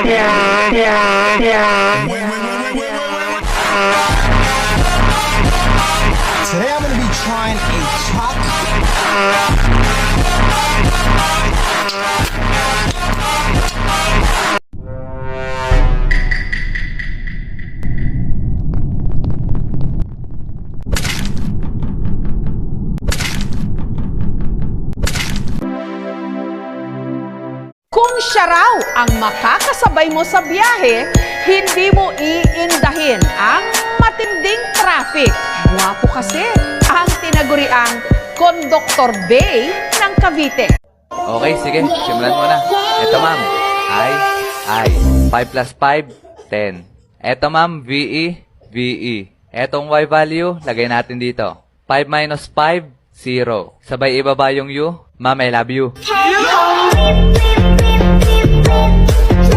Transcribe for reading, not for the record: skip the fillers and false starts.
Today I'm gonna be trying a chop. Kung siya raw ang makakasabay mo sa biyahe, hindi mo iindahin ang matinding traffic. Guwapo kasi ang tinaguriang Conductor Bay ng Cavite. Okay, sige. Simulan mo na. Ito, ma'am. I. 5 plus 5, 10. Ito, ma'am. VE. Etong Y value, lagay natin dito. 5 minus 5, 0. Sabay ibaba yung U. Ma'am, I love you.